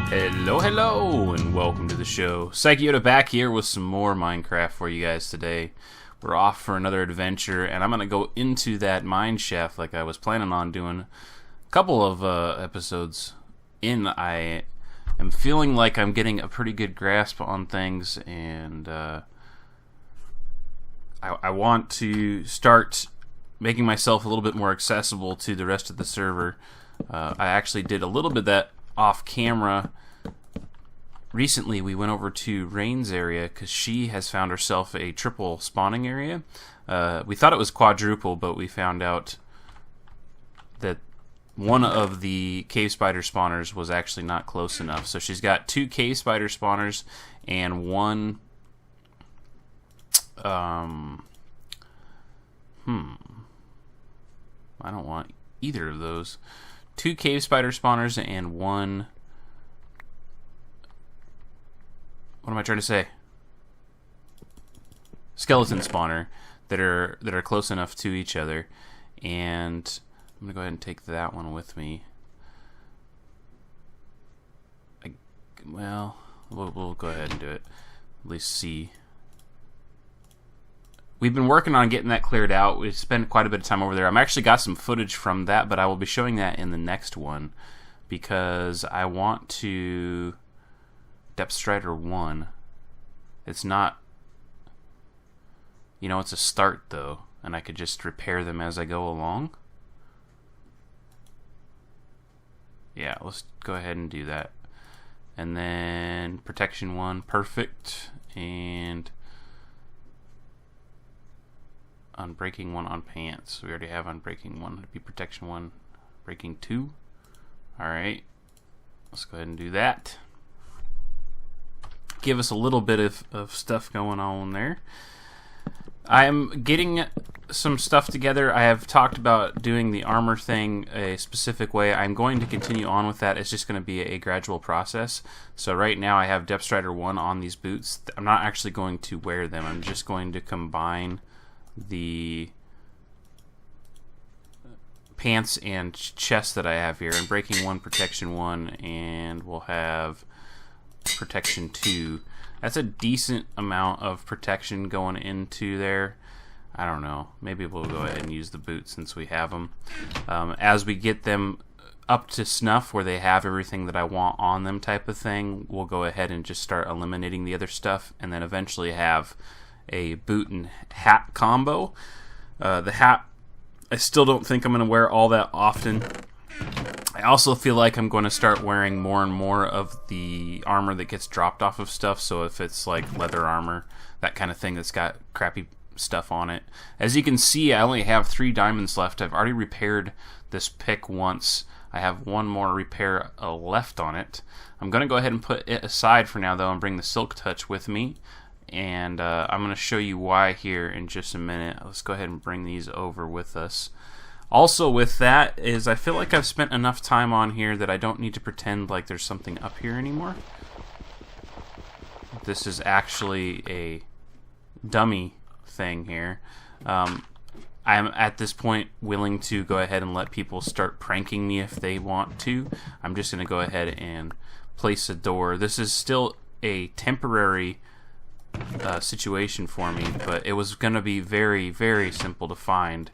Hello, and welcome to the show. SykoYoda back here with some more Minecraft for you guys today. We're off for another adventure, and I'm going to go into that mine shaft like I was planning on doing a couple of episodes in. I am feeling like I'm getting a pretty good grasp on things, and I want to start making myself a little bit more accessible to the rest of the server. I actually did a little bit of that off camera. Recently we went over to Rain's area because she has found herself a triple spawning area. We thought it was quadruple, but we found out that one of the cave spider spawners was actually not close enough. So she's got 2 cave spider spawners and one I don't want either of those. 2 cave spider spawners and one... What am I trying to say? Skeleton spawner that are close enough to each other, and I'm gonna go ahead and take that one with me. We'll go ahead and do it. At least see. We've been working on getting that cleared out. We spent quite a bit of time over there. I'm actually got some footage from that, but I will be showing that in the next one because I want to... Depth Strider 1. It's not... You know, it's a start, though, and I could just repair them as I go along. Yeah, let's go ahead and do that. And then Protection 1, perfect. And Unbreaking 1 on pants. We already have Unbreaking 1. It'd be Protection 1, Breaking 2. Alright. Let's go ahead and do that. Give us a little bit of stuff going on there. I'm getting some stuff together. I have talked about doing the armor thing a specific way. I'm going to continue on with that. It's just going to be a gradual process. So right now I have Depth Strider 1 on these boots. I'm not actually going to wear them. I'm just going to combine the pants and chest that I have here. And Breaking 1, Protection 1, and we'll have Protection 2. That's a decent amount of protection going into there. I don't know. Maybe we'll go ahead and use the boots since we have them. As we get them up to snuff where they have everything that I want on them type of thing, we'll go ahead and just start eliminating the other stuff and then eventually have a boot and hat combo. The hat, I still don't think I'm going to wear all that often. I also feel like I'm going to start wearing more and more of the armor that gets dropped off of stuff. So if it's like leather armor, that kind of thing that's got crappy stuff on it. As you can see, I only have 3 diamonds left. I've already repaired this pick once. I have one more repair left on it. I'm going to go ahead and put it aside for now, though, and bring the Silk Touch with me. And I'm going to show you why here in just a minute. Let's go ahead and bring these over with us. Also with that is I feel like I've spent enough time on here that I don't need to pretend like there's something up here anymore. This is actually a dummy thing here. I'm at this point willing to go ahead and let people start pranking me if they want to. I'm just going to go ahead and place a door. This is still a temporary situation for me, but it was going to be very, very simple to find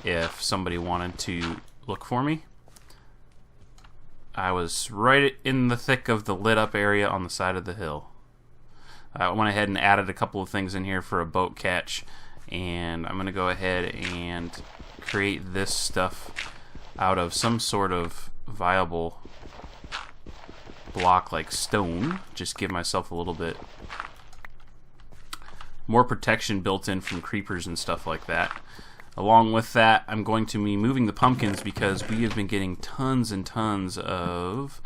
if somebody wanted to look for me. I was right in the thick of the lit up area on the side of the hill. I went ahead and added a couple of things in here for a boat catch, and I'm going to go ahead and create this stuff out of some sort of viable block like stone. Just give myself a little bit more protection built in from creepers and stuff like that. Along with that, I'm going to be moving the pumpkins because we have been getting tons and tons of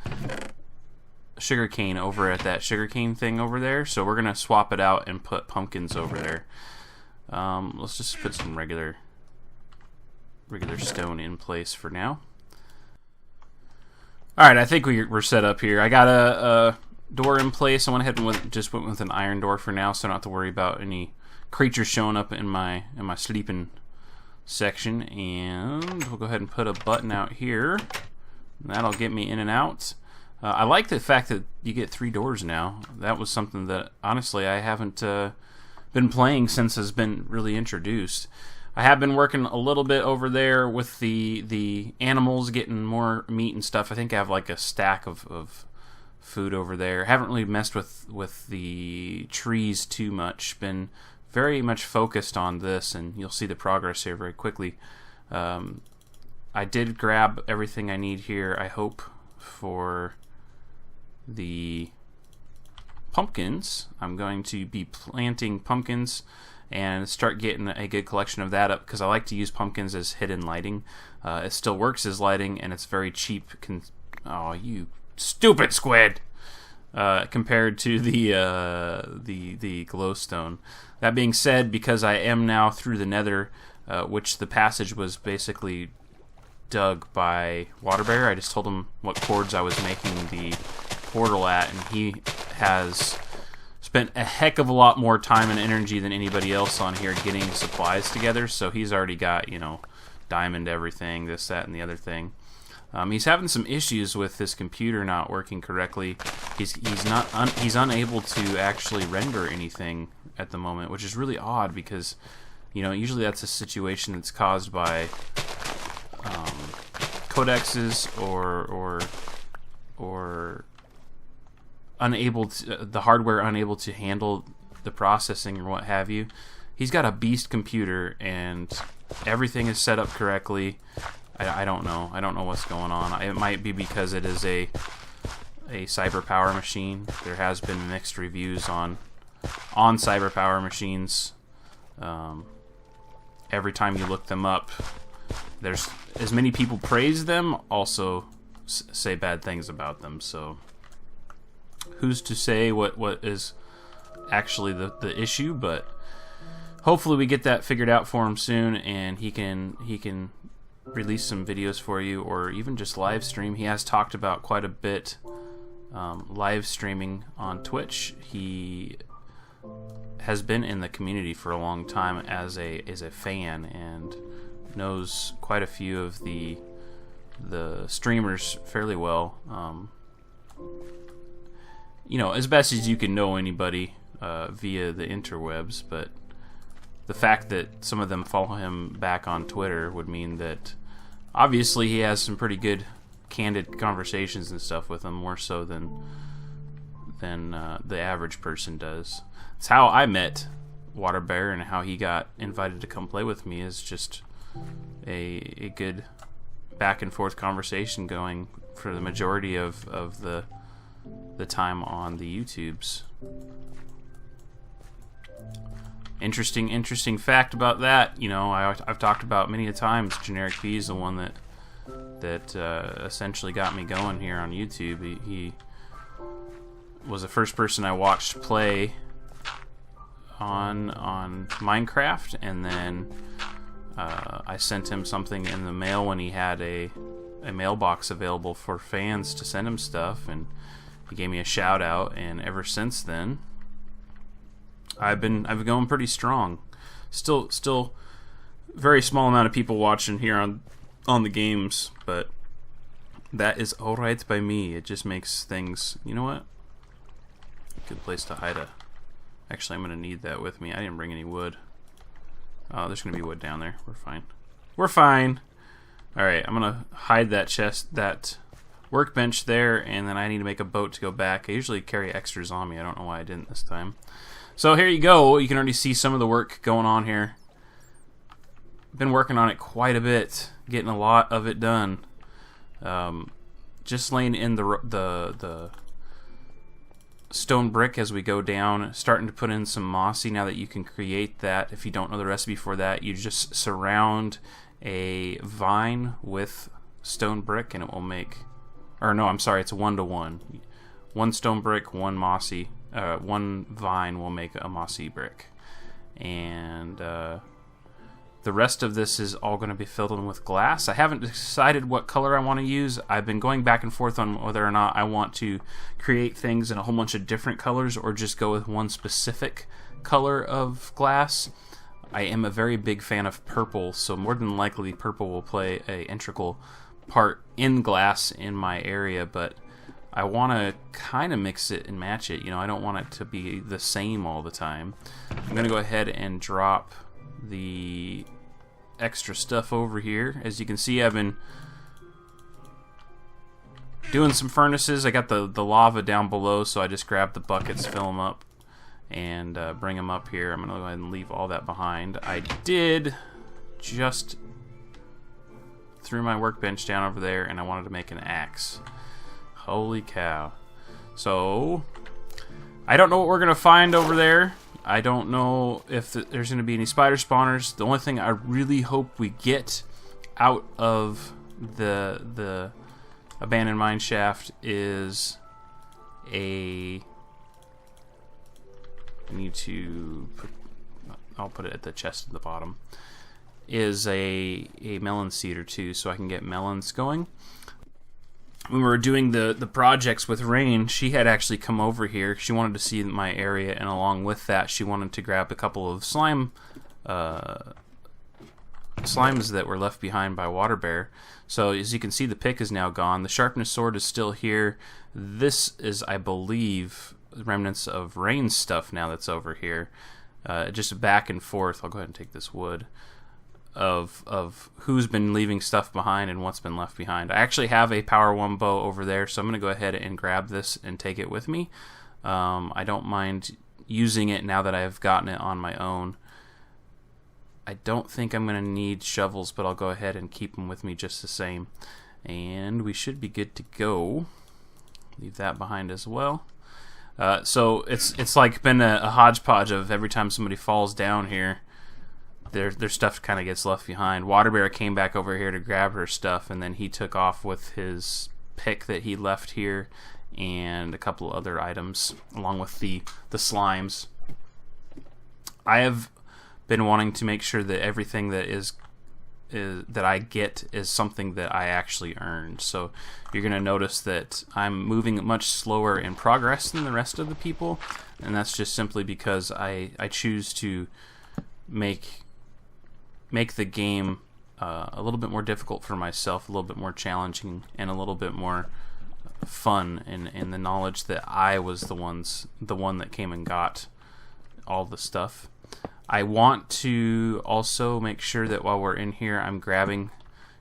sugarcane over at that sugarcane thing over there. So we're going to swap it out and put pumpkins over there. Let's just put some regular stone in place for now. Alright, I think we're set up here. I got a door in place. I went ahead and just went with an iron door for now, so I don't have to worry about any creatures showing up in my sleeping section. And we'll go ahead and put a button out here. That'll get me in and out. I like the fact that you get 3 doors now. That was something that, honestly, I haven't been playing since it's been really introduced. I have been working a little bit over there with the animals, getting more meat and stuff. I think I have like a stack of food over there. Haven't really messed with the trees too much. Been very much focused on this, and you'll see the progress here very quickly. I did grab everything I need here, I hope, for the pumpkins. I'm going to be planting pumpkins and start getting a good collection of that up, because I like to use pumpkins as hidden lighting. It still works as lighting, and it's very cheap. Oh, you stupid squid! Compared to the glowstone. That being said, because I am now through the Nether, which the passage was basically dug by Waterbear, I just told him what chords I was making the portal at, and he has spent a heck of a lot more time and energy than anybody else on here getting supplies together, so he's already got, diamond everything, this, that, and the other thing. He's having some issues with his computer not working correctly. He's unable to actually render anything at the moment, which is really odd, because usually that's a situation that's caused by codexes or unable to, the hardware unable to handle the processing or what have you. He's got a beast computer and everything is set up correctly. I don't know. I don't know what's going on. It might be because it is a cyber power machine. There has been mixed reviews on cyber power machines. Every time you look them up, there's as many people praise them, also say bad things about them. So who's to say what is actually the issue? But hopefully we get that figured out for him soon, and he can release some videos for you, or even just live stream. He has talked about quite a bit live streaming on Twitch. He has been in the community for a long time as a fan, and knows quite a few of the streamers fairly well. As best as you can know anybody via the interwebs, but the fact that some of them follow him back on Twitter would mean that obviously he has some pretty good candid conversations and stuff with them, more so than the average person does. It's how I met Waterbear, and how he got invited to come play with me is just a good back and forth conversation going for the majority of the time on the YouTubes. Interesting fact about that. I've talked about many a times. Generic P is the one that essentially got me going here on YouTube. He was the first person I watched play on Minecraft, and then I sent him something in the mail when he had a mailbox available for fans to send him stuff, and he gave me a shout out, and ever since then I've been going pretty strong. Still very small amount of people watching here on the games, but that is alright by me. It just makes things, you know what? Good place to hide actually, I'm gonna need that with me. I didn't bring any wood. Oh, there's gonna be wood down there. We're fine. Alright, I'm gonna hide that chest, that workbench there, and then I need to make a boat to go back. I usually carry extras on me. I don't know why I didn't this time. So here you go. You can already see some of the work going on here. Been working on it quite a bit, getting a lot of it done. Just laying in the stone brick as we go down, starting to put in some mossy now that you can create that. If you don't know the recipe for that, you just surround a vine with stone brick and it will make, or no, I'm sorry, it's 1-to-1. One stone brick, one mossy, one vine will make a mossy brick. And the rest of this is all going to be filled in with glass. I haven't decided what color I want to use. I've been going back and forth on whether or not I want to create things in a whole bunch of different colors or just go with one specific color of glass. I am a very big fan of purple, so more than likely purple will play an integral part in glass in my area, but I want to kind of mix it and match it. You know, I don't want it to be the same all the time. I'm going to go ahead and drop the extra stuff over here. As you can see, I've been doing some furnaces. I got the lava down below, so I just grabbed the buckets, fill them up, and bring them up here. I'm going to go ahead and leave all that behind. I did just threw my workbench down over there, and I wanted to make an axe. Holy cow. So, I don't know what we're going to find over there. I don't know if there's going to be any spider spawners. The only thing I really hope we get out of the abandoned mine shaft is I need to I'll put it at the chest at the bottom, is a melon seed or two, so I can get melons going. When we were doing the projects with Rain, she had actually come over here. She wanted to see my area, and along with that, she wanted to grab a couple of slimes that were left behind by Water Bear. So as you can see, the pick is now gone. The sharpness sword is still here. This is, I believe, remnants of Rain's stuff now that's over here. Just back and forth. I'll go ahead and take this wood. Of who's been leaving stuff behind and what's been left behind. I actually have a Power 1 bow over there, so I'm going to go ahead and grab this and take it with me. I don't mind using it now that I've gotten it on my own. I don't think I'm going to need shovels, but I'll go ahead and keep them with me just the same. And we should be good to go. Leave that behind as well. So it's like been a hodgepodge of every time somebody falls down here, their stuff kind of gets left behind. Water Bear came back over here to grab her stuff, and then he took off with his pick that he left here and a couple other items along with the slimes. I have been wanting to make sure that everything that that I get is something that I actually earned. So you're going to notice that I'm moving much slower in progress than the rest of the people, and that's just simply because I choose to make the game a little bit more difficult for myself, a little bit more challenging, and a little bit more fun in the knowledge that I was the one that came and got all the stuff. I want to also make sure that while we're in here, I'm grabbing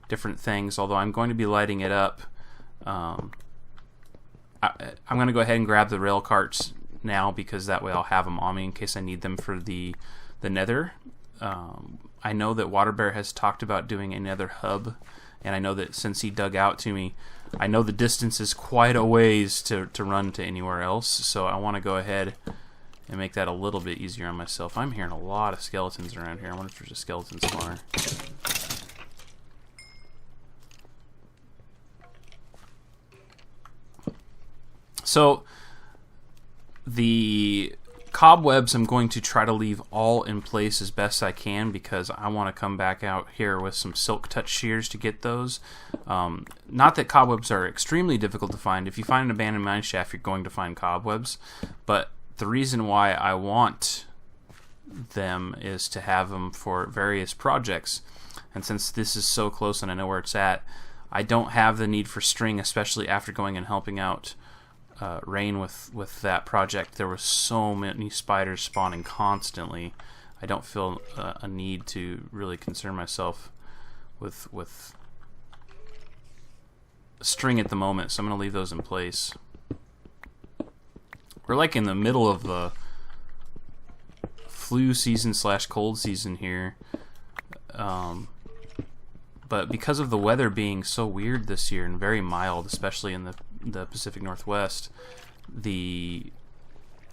different things, although I'm going to be lighting it up. I'm going to go ahead and grab the rail carts now, because that way I'll have them on me in case I need them for the nether. I know that Water Bear has talked about doing a nether hub, and I know that since he dug out to me, I know the distance is quite a ways to run to anywhere else, so I want to go ahead and make that a little bit easier on myself. I'm hearing a lot of skeletons around here. I wonder if there's a skeleton spawner. So the cobwebs I'm going to try to leave all in place as best I can, because I want to come back out here with some silk touch shears to get those. Not that cobwebs are extremely difficult to find. If you find an abandoned mine shaft, you're going to find cobwebs, but the reason why I want them is to have them for various projects, and since this is so close and I know where it's at, I don't have the need for string, especially after going and helping out Rain with that project. There were so many spiders spawning constantly. I don't feel a need to really concern myself with string at the moment, so I'm going to leave those in place. We're like in the middle of the flu season / cold season here, but because of the weather being so weird this year and very mild, especially in the Pacific Northwest, the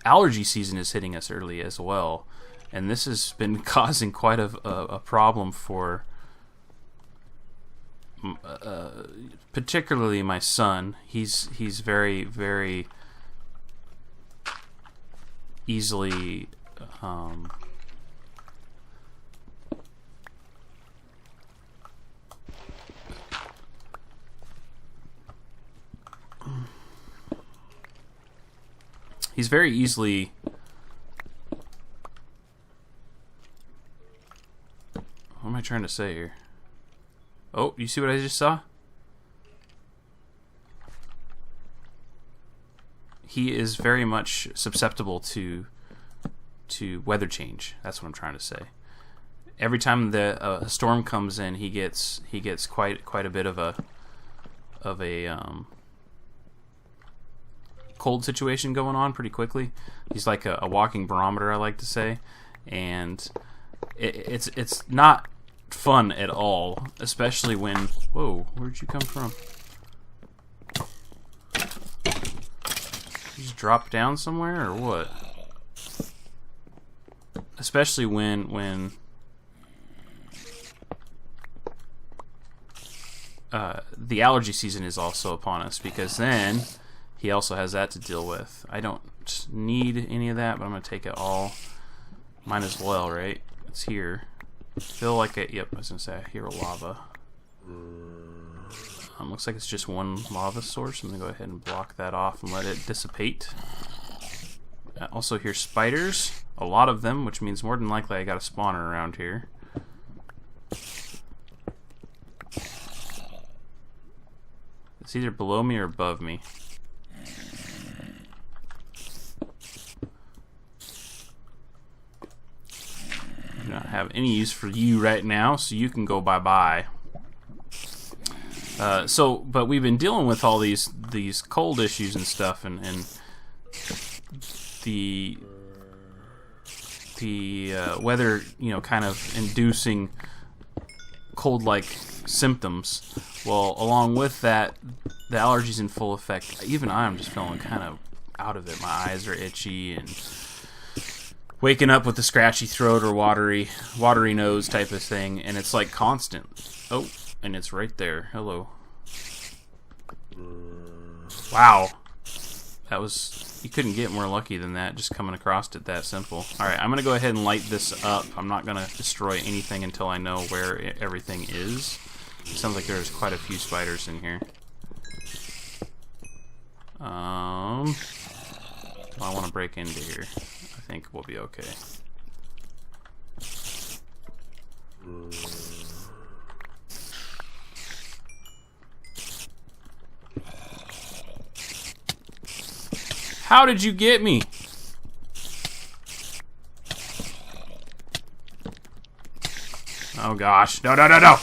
allergy season is hitting us early as well, and this has been causing quite a problem for particularly my son. He's very, very easily he's very easily what am I trying to say here? Oh, you see what I just saw? he is very much susceptible to weather change. That's what I'm trying to say. Every time a storm comes in, he gets quite a bit of a cold situation going on pretty quickly. He's like a walking barometer, I like to say, and it's not fun at all, especially when... Whoa, where'd you come from? You just drop down somewhere or what? Especially when the allergy season is also upon us, because then he also has that to deal with. I don't need any of that, but I'm going to take it all. Might as well, right? It's here. Feel like it. Yep, I was going to say, I hear a lava. Looks like it's just one lava source. I'm going to go ahead and block that off and let it dissipate. I also hear spiders. A lot of them, which means more than likely I got a spawner around here. It's either below me or above me. I do not have any use for you right now, so you can go bye-bye. But we've been dealing with all these cold issues and stuff, and the weather, kind of inducing cold-like symptoms. Well, along with that, the allergies in full effect. Even I'm just feeling kind of out of it. My eyes are itchy and waking up with a scratchy throat or watery nose type of thing, and it's like constant. Oh, and it's right there. Hello. Wow. That was... You couldn't get more lucky than that, just coming across it that simple. Alright, I'm going to go ahead and light this up. I'm not going to destroy anything until I know where everything is. It sounds like there's quite a few spiders in here. I want to break into here. I think we'll be okay. How did you get me? Oh gosh. No, no, no, no!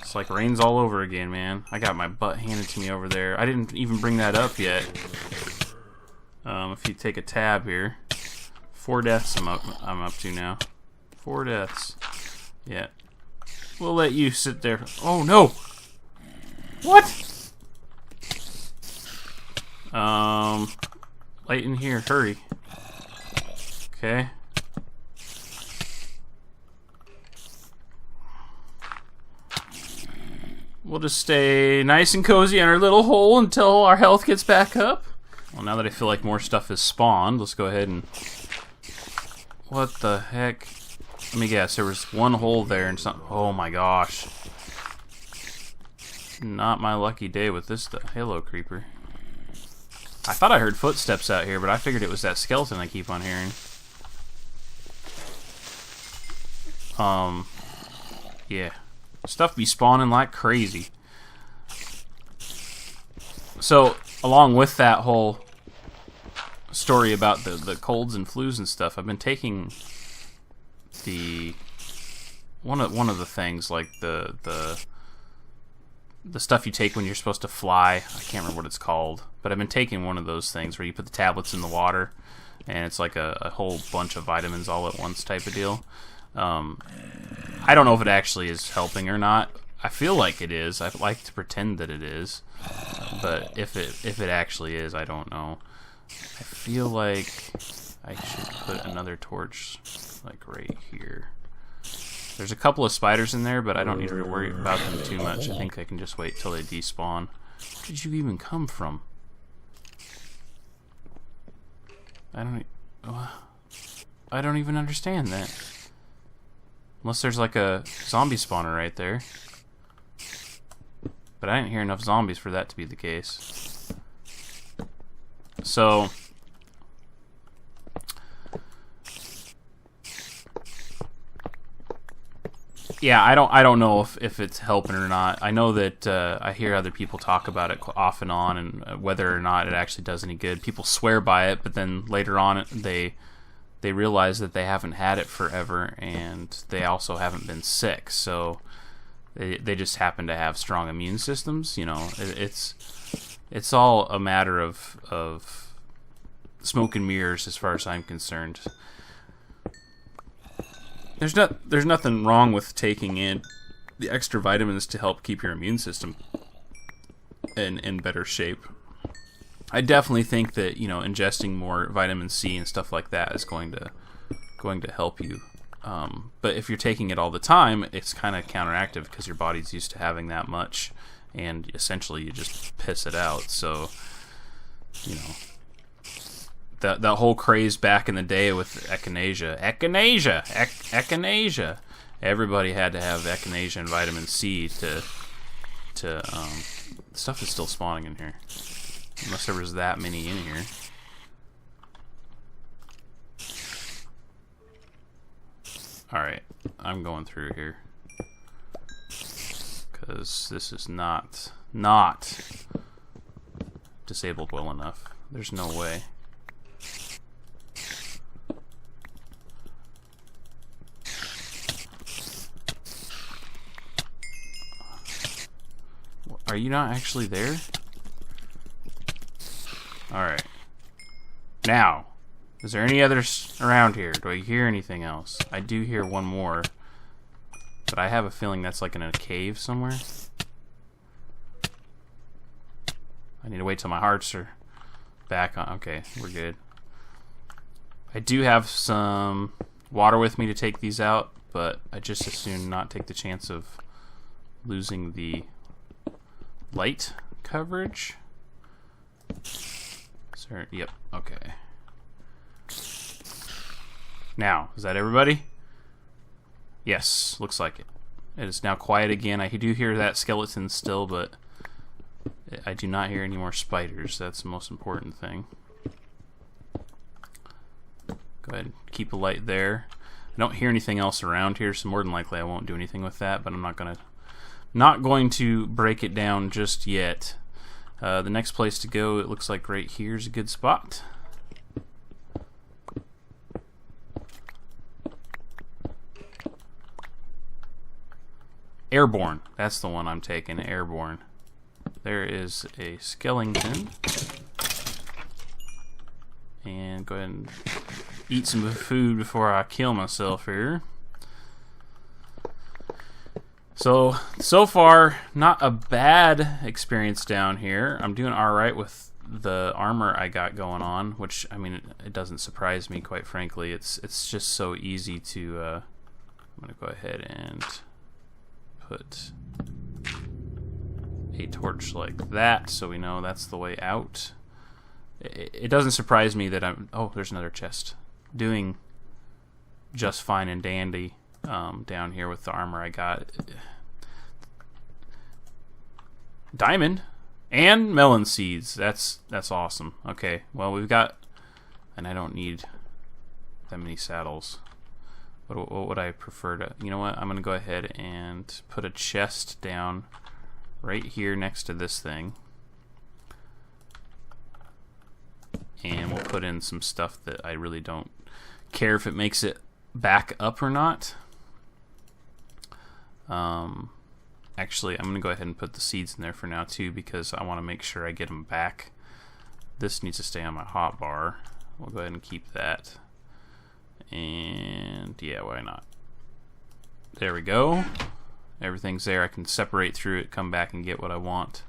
It's like rain's all over again, man. I got my butt handed to me over there. I didn't even bring that up yet. If you take a tab here. 4 deaths I'm up to now. 4 deaths. Yeah. We'll let you sit there. Oh no! What? Light in here, hurry. Okay. We'll just stay nice and cozy in our little hole until our health gets back up. Well, now that I feel like more stuff is spawned, let's go ahead and... What the heck? Let me guess, there was one hole there and something... Oh my gosh. Not my lucky day with this stuff. Hello, creeper. I thought I heard footsteps out here, but I figured it was that skeleton I keep on hearing. Yeah. Stuff be spawning like crazy. So, along with that whole story about the colds and flus and stuff, I've been taking one of the things, like the stuff you take when you're supposed to fly. I can't remember what it's called, but I've been taking one of those things where you put the tablets in the water, and it's like a whole bunch of vitamins all at once type of deal. I don't know if it actually is helping or not. I feel like it is. I like to pretend that it is, but if it actually is, I don't know. I feel like I should put another torch like right here. There's a couple of spiders in there, but I don't need to worry about them too much. I think I can just wait till they despawn. Where did you even come from? I don't even understand that. Unless there's like a zombie spawner right there. But I didn't hear enough zombies for that to be the case. So... yeah, I don't know if it's helping or not. I know that I hear other people talk about it off and on, and whether or not it actually does any good. People swear by it, but then later on they realize that they haven't had it forever, and they also haven't been sick. So they just happen to have strong immune systems. You know, it's all a matter of smoke and mirrors as far as I'm concerned. There's nothing wrong with taking in the extra vitamins to help keep your immune system in better shape. I definitely think that, you know, ingesting more vitamin C and stuff like that is going to help you. But if you're taking it all the time, it's kind of counteractive because your body's used to having that much, and essentially you just piss it out. So, you know, that whole craze back in the day with echinacea. Everybody had to have echinacea and vitamin C to stuff is still spawning in here. Unless there was that many in here. Alright, I'm going through here. Because this is not disabled well enough. There's no way. Are you not actually there? Alright. Now, is there any others around here? Do I hear anything else? I do hear one more. But I have a feeling that's like in a cave somewhere. I need to wait till my hearts are back on. Okay, we're good. I do have some water with me to take these out, but I just as soon not take the chance of losing the light coverage. Sir, yep, okay. Now, is that everybody? Yes, looks like it. It is now quiet again. I do hear that skeleton still, but I do not hear any more spiders. That's the most important thing. Go ahead and keep a light there. I don't hear anything else around here, so more than likely I won't do anything with that, but I'm not going to break it down just yet. The next place to go, it looks like right here is a good spot. Airborne. That's the one I'm taking. Airborne. There is a skeleton. And go ahead and eat some food before I kill myself here. So far, not a bad experience down here. I'm doing alright with the armor I got going on, which, I mean, it doesn't surprise me, quite frankly. It's just so easy to... I'm going to go ahead and put a torch like that, so we know that's the way out. It doesn't surprise me that I'm... Oh, there's another chest. Doing just fine and dandy down here with the armor I got. Diamond and melon seeds. That's awesome. Okay, well, we've got... And I don't need that many saddles. What would I prefer to... You know what? I'm going to go ahead and put a chest down right here next to this thing. And we'll put in some stuff that I really don't care if it makes it back up or not. Actually, I'm going to go ahead and put the seeds in there for now too, because I want to make sure I get them back. This needs to stay on my hotbar. We'll go ahead and keep that. And yeah, why not? There we go. Everything's there. I can separate through it, come back and get what I want.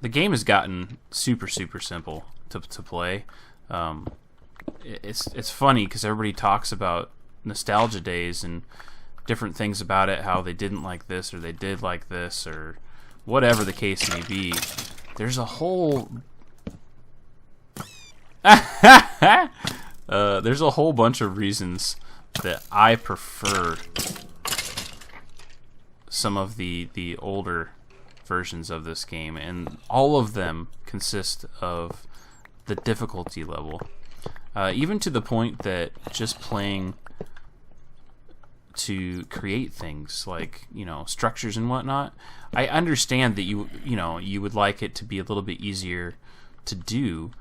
The game has gotten super simple to play. It's funny because everybody talks about nostalgia days and different things about it, how they didn't like this or they did like this or whatever the case may be. There's a whole there's a whole bunch of reasons that I prefer some of the older versions of this game, and all of them consist of the difficulty level. Even to the point that just playing to create things like, you know, structures and whatnot. I understand that you would like it to be a little bit easier to do,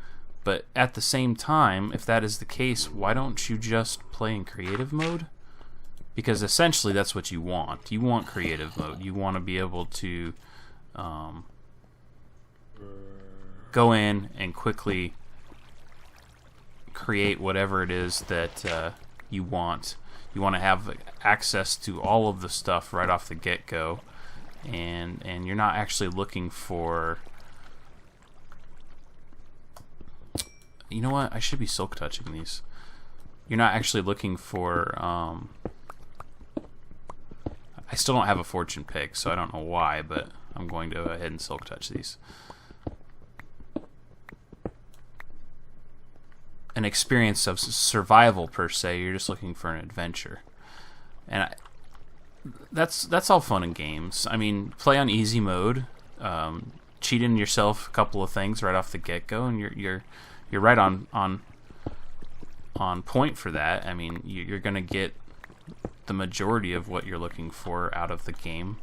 but at the same time, if that is the case, why don't you just play in creative mode? Because essentially that's what you want. You want creative mode. You want to be able to go in and quickly create whatever it is that you want. You want to have access to all of the stuff right off the get-go, and you're not actually looking for... You know what? I should be silk touching these. You're not actually looking for... I still don't have a fortune pick, so I don't know why, but I'm going to go ahead and silk touch these. An experience of survival per se. You're just looking for an adventure, and that's all fun and games. I mean, play on easy mode, cheat in yourself a couple of things right off the get go, and you're right on point for that. I mean, you're gonna get the majority of what you're looking for out of the game.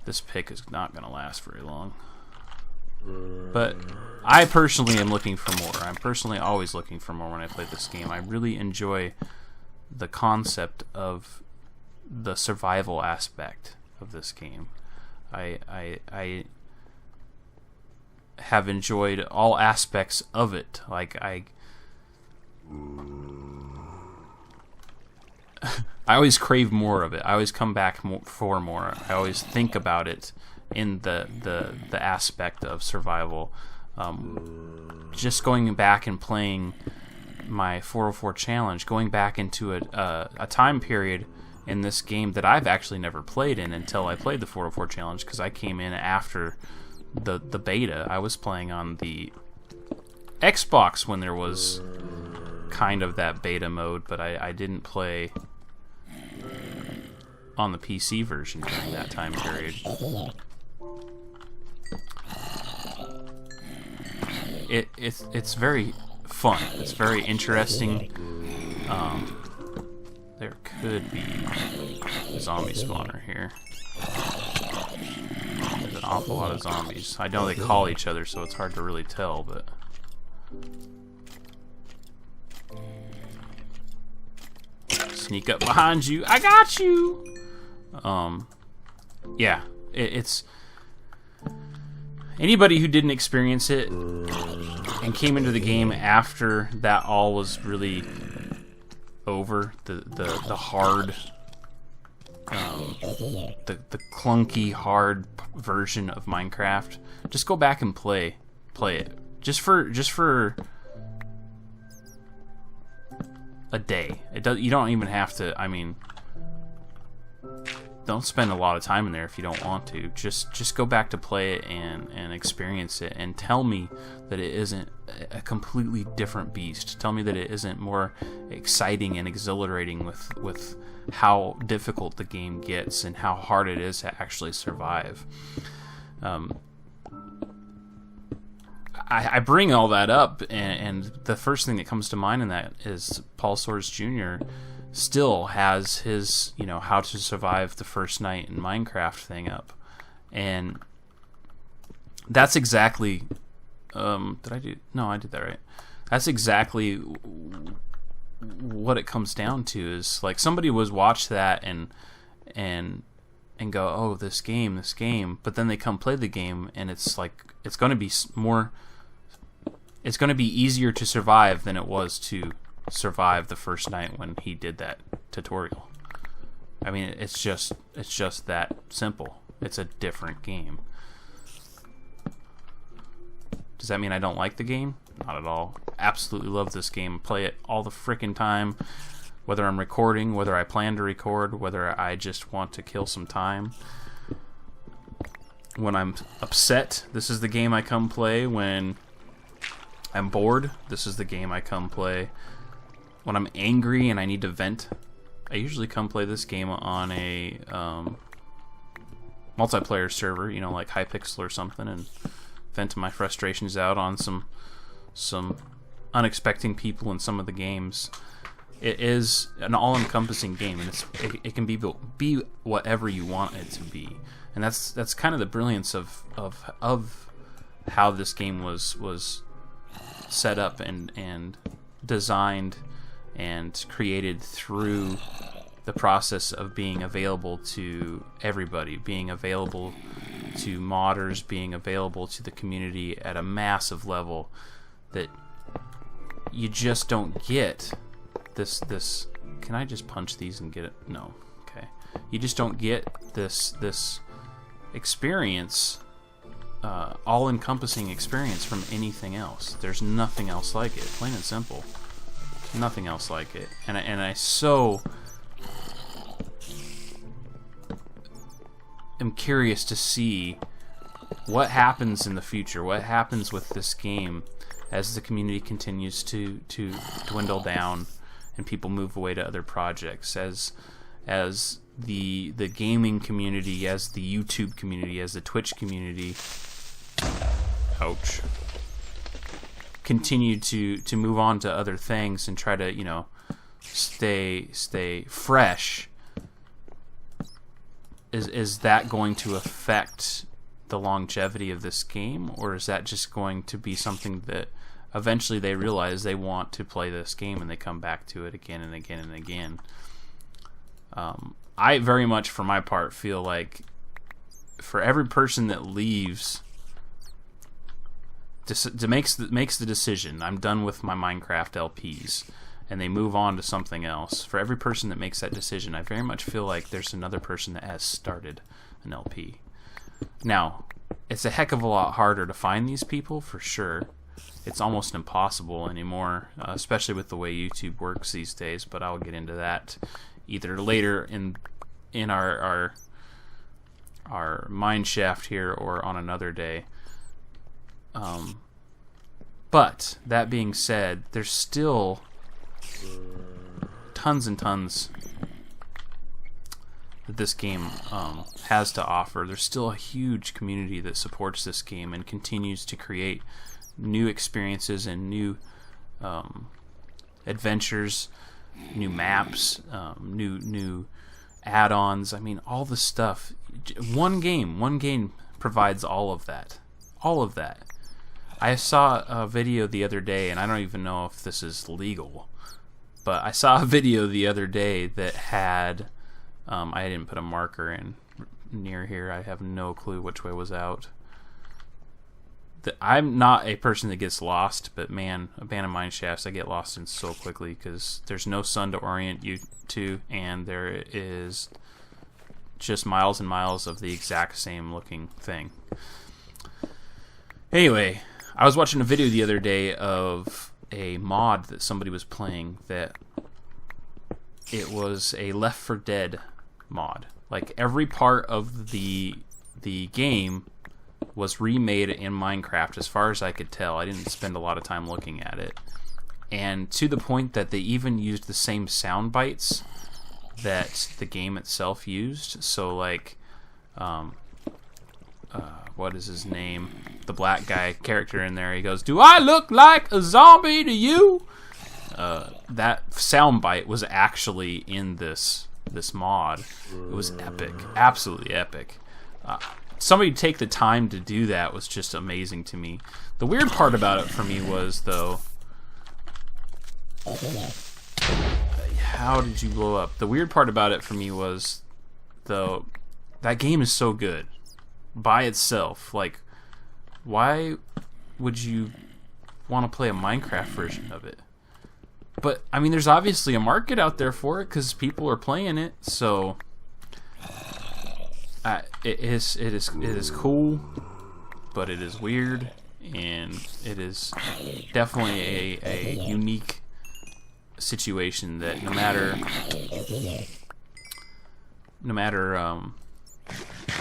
This pick is not gonna last very long. But I personally am looking for more. I'm personally always looking for more when I play this game. I really enjoy the concept of the survival aspect of this game. I have enjoyed all aspects of it. Like I always crave more of it. I always come back for more. I always think about it in the aspect of survival. Just going back and playing my 404 challenge, going back into a time period in this game that I've actually never played in until I played the 404 challenge, because I came in after the beta. I was playing on the Xbox when there was kind of that beta mode, but I didn't play on the PC version during that time period. It's very fun. It's very interesting. There could be a zombie spawner here. There's an awful lot of zombies. I know they call each other, so it's hard to really tell, but... Sneak up behind you. I got you! Yeah. It's... Anybody who didn't experience it and came into the game after that all was really over, the hard, the clunky hard version of Minecraft, just go back and play it just for a day. You don't even have to. I mean, don't spend a lot of time in there if you don't want to. Just go back to play it and experience it, and tell me that it isn't a completely different beast. Tell me that it isn't more exciting and exhilarating with how difficult the game gets and how hard it is to actually survive. I bring all that up, and the first thing that comes to mind in that is Paul Soares Jr. still has his, how to survive the first night in Minecraft thing up. And that's exactly... did I do... No, I did that right. That's exactly what it comes down to, is like somebody was watch that and go, oh, this game, but then they come play the game, and it's like, it's going to be more... It's going to be easier to survive than it was to survive the first night when he did that tutorial. I mean, it's just that simple. It's a different game. Does that mean I don't like the game? Not at all. Absolutely love this game. Play it all the frickin' time. Whether I'm recording, whether I plan to record, whether I just want to kill some time. When I'm upset, this is the game I come play. When I'm bored, this is the game I come play. When I'm angry and I need to vent, I usually come play this game on a multiplayer server, like Hypixel or something, and vent my frustrations out on some unexpected people in some of the games. it is an all-encompassing game, and it can be whatever you want it to be, and that's kind of the brilliance of how this game was set up and designed and created through the process of being available to everybody, being available to modders, being available to the community at a massive level that you just don't get. This can I just punch these and get it? No. Okay. You just don't get this experience, all-encompassing experience from anything else. There's nothing else like it, plain and simple. Nothing else like it. And I so am curious to see what happens in the future, what happens with this game as the community continues to dwindle down and people move away to other projects, as the gaming community, as the YouTube community, as the Twitch community, ouch, continue to move on to other things and try to, you know, stay fresh. Is that going to affect the longevity of this game, or is that just going to be something that eventually they realize they want to play this game and they come back to it again and again and again? I very much, for my part, feel like for every person that leaves, makes the decision, I'm done with my Minecraft LPs, and they move on to something else, for every person that makes that decision, I very much feel like there's another person that has started an LP. Now, it's a heck of a lot harder to find these people, for sure. It's almost impossible anymore, especially with the way YouTube works these days, but I'll get into that either later in our mine shaft here or on another day. But that being said, there's still tons and tons that this game has to offer. There's still a huge community that supports this game and continues to create new experiences and new adventures, new maps, new add-ons. I mean, all the stuff. One game provides all of that. All of that. I saw a video the other day, and I don't even know if this is legal, but I saw a video the other day that had, I didn't put a marker in near here. I have no clue which way was out. I'm not a person that gets lost, but man, abandoned mine shafts I get lost in so quickly because there's no sun to orient you to, and there is just miles and miles of the exact same looking thing. Anyway, I was watching a video the other day of a mod that somebody was playing that it was a Left 4 Dead mod. Like, every part of the game was remade in Minecraft, as far as I could tell. I didn't spend a lot of time looking at it. And to the point that they even used the same sound bites that the game itself used. So, like, what is his name? The black guy character in there, he goes, "Do I look like a zombie to you?" That soundbite was actually in this mod. It was epic, absolutely epic. Somebody take the time to do that was just amazing to me. The weird part about it for me was, though, how did you blow up? The weird part about it for me was, though, that game is so good by itself. Like, why would you want to play a Minecraft version of it? But I mean, there's obviously a market out there for it because people are playing it. So it is cool, but it is weird, and it is definitely a unique situation that no matter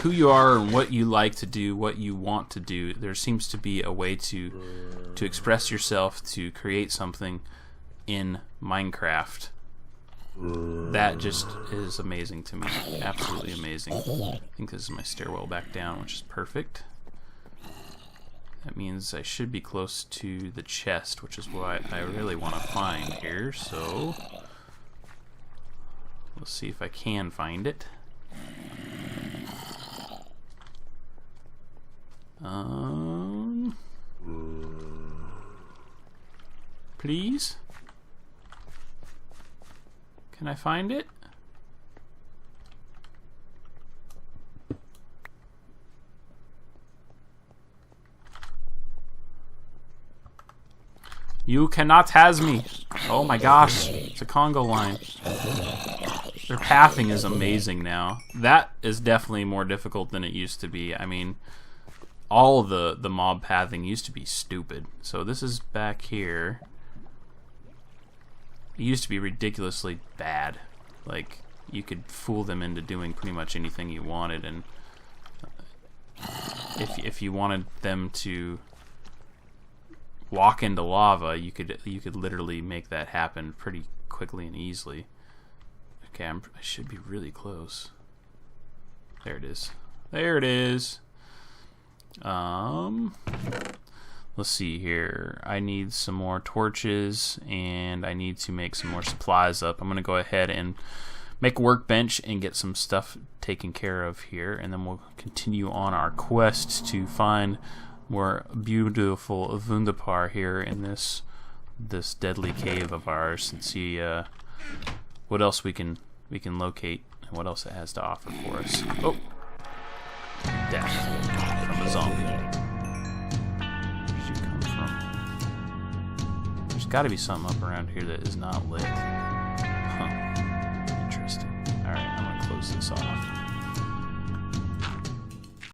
who you are and what you like to do, what you want to do, there seems to be a way to express yourself, to create something in Minecraft. That just is amazing to me. Absolutely amazing. I think this is my stairwell back down, which is perfect. That means I should be close to the chest, which is what I really want to find here. So Let's see if I can find it. Please? Can I find it? You cannot has me. Oh my gosh, it's a Congo line. Their pathing is amazing now. That is definitely more difficult than it used to be. I mean, all of the mob pathing used to be stupid. So this is back here. It used to be ridiculously bad. Like, you could fool them into doing pretty much anything you wanted, and if you wanted them to walk into lava, you could literally make that happen pretty quickly and easily. Okay, I should be really close. There it is. There it is. Let's see here. I need some more torches, and I need to make some more supplies up. I'm gonna go ahead and make a workbench and get some stuff taken care of here, and then we'll continue on our quest to find more beautiful Wunderpaar here in this deadly cave of ours, and see what else we can locate and what else it has to offer for us. Oh, death from a zombie. Where did you come from? There's got to be something up around here that is not lit. Huh. Interesting. All right, I'm gonna close this off.